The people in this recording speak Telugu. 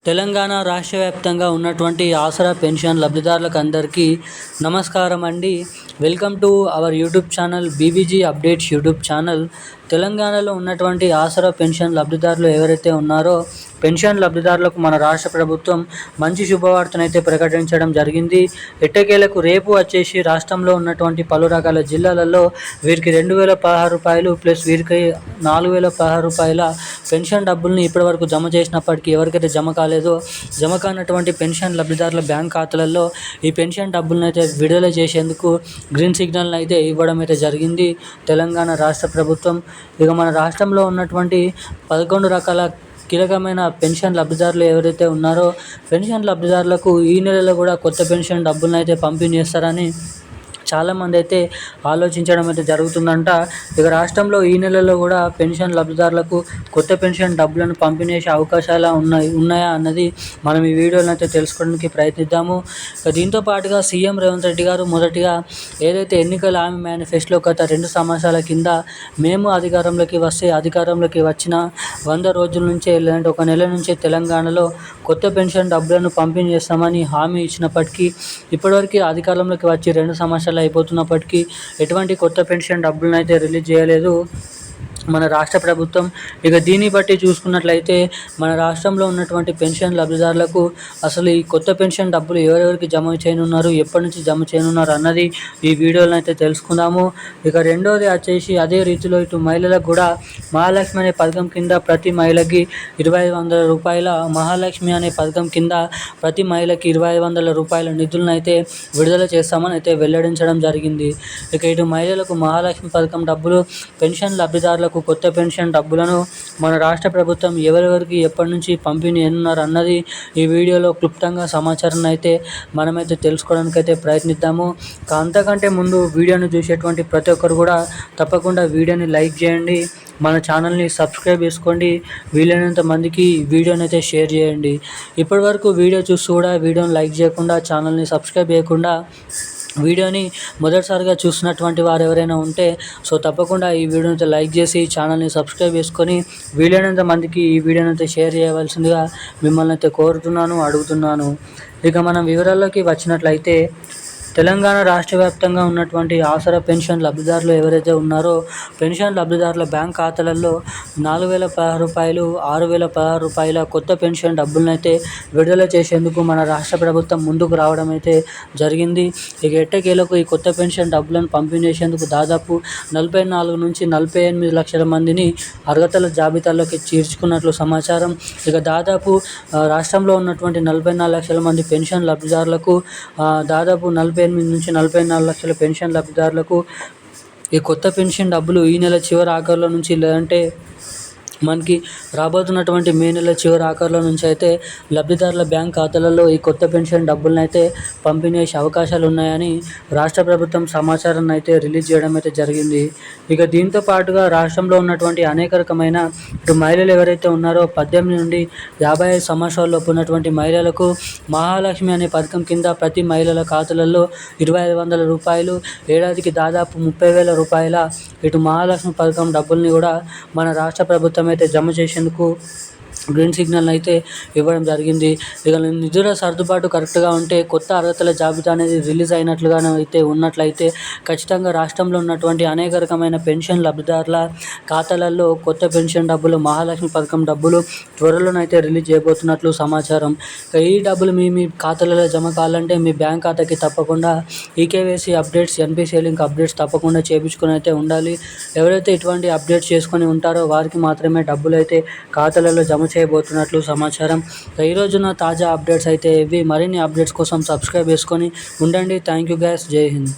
తెలంగాణ రాష్ట్ర వ్యాప్తంగా ఉన్నటువంటి ఆసరా పెన్షన్ లబ్ధిదారులకు అందరికీ నమస్కారం అండి. Welcome to our YouTube channel BVG updates YouTube channel. తెలంగాణలో ఉన్నటువంటి ఆసరా పెన్షన్ లబ్ధిదారులు ఎవరైతే ఉన్నారో పెన్షన్ లబ్ధిదారులకు మన రాష్ట్ర ప్రభుత్వం మంచి శుభవార్తనైతే ప్రకటించడం జరిగింది. ఎట్టకేలకు రేపు వచ్చేసి రాష్ట్రంలో ఉన్నటువంటి పలు రకాల జిల్లాలలో వీరికి 2016 రూపాయలు ప్లస్ వీరికి 4016 రూపాయల పెన్షన్ డబ్బుల్ని ఇప్పటివరకు జమ చేసినప్పటికీ ఎవరికైతే జమ కాలేదో జమ కానటువంటి పెన్షన్ లబ్ధిదారుల బ్యాంక్ ఖాతాలలో ఈ పెన్షన్ డబ్బులను అయితే విడుదల చేసేందుకు గ్రీన్ సిగ్నల్ అయితే ఇవ్వడం అయితే జరిగింది తెలంగాణ రాష్ట్ర ప్రభుత్వం. ఇక మన రాష్ట్రంలో ఉన్నటువంటి 11 రకాల కీలకమైన పెన్షన్ లబ్ధిదారులు ఎవరైతే ఉన్నారో పెన్షన్ లబ్ధిదారులకు ఈ నెలలో కూడా కొత్త పెన్షన్ డబ్బులను అయితే పంపిణీ చేస్తారని చాలామంది అయితే ఆలోచించడం అయితే జరుగుతుందంట. ఇక రాష్ట్రంలో ఈ నెలలో కూడా పెన్షన్ లబ్ధిదారులకు కొత్త పెన్షన్ డబ్బులను పంపిణీ చేసే అవకాశాలు ఉన్నాయా అన్నది మనం ఈ వీడియోలో అయితే తెలుసుకోవడానికి ప్రయత్నిద్దాము. దీంతో పాటుగా సీఎం రేవంత్ రెడ్డి గారు మొదటిగా ఏదైతే ఎన్నికల హామీ మేనిఫెస్టోలో గత 2 సంవత్సరాల కింద మేము అధికారంలోకి వచ్చిన 100 రోజుల నుంచే లేదంటే 1 నెల నుంచే తెలంగాణలో కొత్త పెన్షన్ డబ్బులను పంపిణీ చేస్తామని హామీ ఇచ్చినప్పటికీ ఇప్పటివరకు అధికారంలోకి వచ్చి 2 సంవత్సరాలు అయిపోతున్నప్పటికీ ఎటువంటి కొత్త పెన్షన్ డబ్బులను అయితే రిలీజ్ చేయలేదు మన రాష్ట్ర ప్రభుత్వం. ఇక దీన్ని బట్టి చూసుకున్నట్లయితే మన రాష్ట్రంలో ఉన్నటువంటి పెన్షన్ లబ్ధిదారులకు అసలు ఈ కొత్త పెన్షన్ డబ్బులు ఎవరెవరికి జమ చేయనున్నారు, ఎప్పటి నుంచి జమ చేయనున్నారు అన్నది ఈ వీడియోలో అయితే తెలుసుకుందాము. ఇక రెండోది వచ్చేసి అదే రీతిలో ఇటు మహిళలకు కూడా మహాలక్ష్మి అనే పథకం కింద ప్రతి మహిళకి 2500 రూపాయల మహాలక్ష్మి అనే పథకం కింద ప్రతి మహిళకి 2500 రూపాయల నిధులను అయితే విడుదల చేస్తామని అయితే వెల్లడించడం జరిగింది. ఇక ఇటు మహిళలకు మహాలక్ష్మి పథకం డబ్బులు, పెన్షన్ లబ్ధిదారులకు కొత్త పెన్షన్ డబ్బులను మన రాష్ట్ర ప్రభుత్వం ఎవరెవరికి ఎప్పటి నుంచి పంపిణీ ఎన్నున్నారు అన్నది ఈ వీడియోలో క్లుప్తంగా సమాచారాన్ని అయితే మనమైతే తెలుసుకోవడానికి అయితే ప్రయత్నిద్దాము. అంతకంటే ముందు వీడియోను చూసేటువంటి ప్రతి ఒక్కరు కూడా తప్పకుండా వీడియోని లైక్ చేయండి, మన ఛానల్ని సబ్స్క్రైబ్ చేసుకోండి, వీలైనంత మందికి వీడియోని అయితే షేర్ చేయండి. ఇప్పటివరకు వీడియో చూసి కూడా వీడియోని లైక్ చేయకుండా ఛానల్ని సబ్స్క్రైబ్ చేయకుండా వీడియోని మొదటిసారిగా చూసినటువంటి వారు ఎవరైనా ఉంటే తప్పకుండా ఈ వీడియోని అయితే లైక్ చేసి ఛానల్ని సబ్స్క్రైబ్ చేసుకొని వీలైనంత మందికి ఈ వీడియోని అయితే షేర్ చేయవలసిందిగా మిమ్మల్ని అయితే అడుగుతున్నాను. ఇక మనం వివరాల్లోకి వచ్చినట్లయితే తెలంగాణ రాష్ట్ర వ్యాప్తంగా ఉన్నటువంటి ఆసరా పెన్షన్ లబ్ధిదారులు ఎవరైతే ఉన్నారో పెన్షన్ లబ్ధిదారుల బ్యాంక్ ఖాతాలలో 4016 రూపాయలు 6016 రూపాయల కొత్త పెన్షన్ డబ్బులను అయితే విడుదల చేసేందుకు మన రాష్ట్ర ప్రభుత్వం ముందుకు రావడం అయితే జరిగింది. ఇక ఎట్టకేలకు ఈ కొత్త పెన్షన్ డబ్బులను పంపిణీ చేసేందుకు దాదాపు 44 నుంచి 48 లక్షల మందిని అర్హతల జాబితాలోకి చేర్చుకున్నట్లు సమాచారం. ఇక దాదాపు రాష్ట్రంలో ఉన్నటువంటి 44 లక్షల మంది పెన్షన్ లబ్ధిదారులకు దాదాపు 48 నుంచి 44 లక్షల పెన్షన్ లబ్ధిదారులకు ఈ కొత్త పెన్షన్ డబ్బులు ఈ నెల చివరి ఆఖరిలో నుంచి లేదంటే మనకి రాబోతున్నటువంటి మే నెల చివరి ఆఖరిలో నుంచి అయితే లబ్ధిదారుల బ్యాంక్ ఖాతాలలో ఈ కొత్త పెన్షన్ డబ్బులను అయితే పంపిణీ చేసే అవకాశాలు ఉన్నాయని రాష్ట్ర ప్రభుత్వం సమాచారాన్ని అయితే రిలీజ్ చేయడం అయితే జరిగింది. ఇక దీంతో పాటుగా రాష్ట్రంలో ఉన్నటువంటి అనేక రకమైన ఇటు మహిళలు ఎవరైతే ఉన్నారో 18 నుండి 55 సంవత్సరాలలోపు ఉన్నటువంటి మహిళలకు మహాలక్ష్మి అనే పథకం కింద ప్రతి మహిళల ఖాతాలలో 2500 రూపాయలు, ఏడాదికి దాదాపు 30,000 రూపాయల ఇటు మహాలక్ష్మి పథకం డబ్బుల్ని కూడా మన రాష్ట్ర ప్రభుత్వం అయితే జమ చేసేందుకు గ్రీన్ సిగ్నల్ అయితే ఇవ్వడం జరిగింది. ఇక నిధుల సర్దుబాటు కరెక్ట్గా ఉంటే కొత్త అర్హతల జాబితా అనేది రిలీజ్ అయినట్లుగానే అయితే ఉన్నట్లయితే ఖచ్చితంగా రాష్ట్రంలో ఉన్నటువంటి అనేక రకమైన పెన్షన్ లబ్ధిదారుల ఖాతాలలో కొత్త పెన్షన్ డబ్బులు, మహాలక్ష్మి పథకం డబ్బులు త్వరలోనైతే రిలీజ్ చేయబోతున్నట్లు సమాచారం. ఈ డబ్బులు మీ ఖాతాలలో జమ కావాలంటే మీ బ్యాంక్ ఖాతాకి తప్పకుండా eKYC updates, NPCI link updates తప్పకుండా చేయించుకొని అయితే ఉండాలి. ఎవరైతే ఇటువంటి అప్డేట్స్ చేసుకొని ఉంటారో వారికి మాత్రమే డబ్బులు అయితే ఖాతాలలో జమ చేయబోతున్నట్లు సమాచారం. ఈ రోజున తాజా అప్డేట్స్ అయితే ఇవి. మరిన్ని అప్డేట్స్ కోసం సబ్స్క్రైబ్ చేసుకొని ఉండండి. Thank you guys. జై హింద్.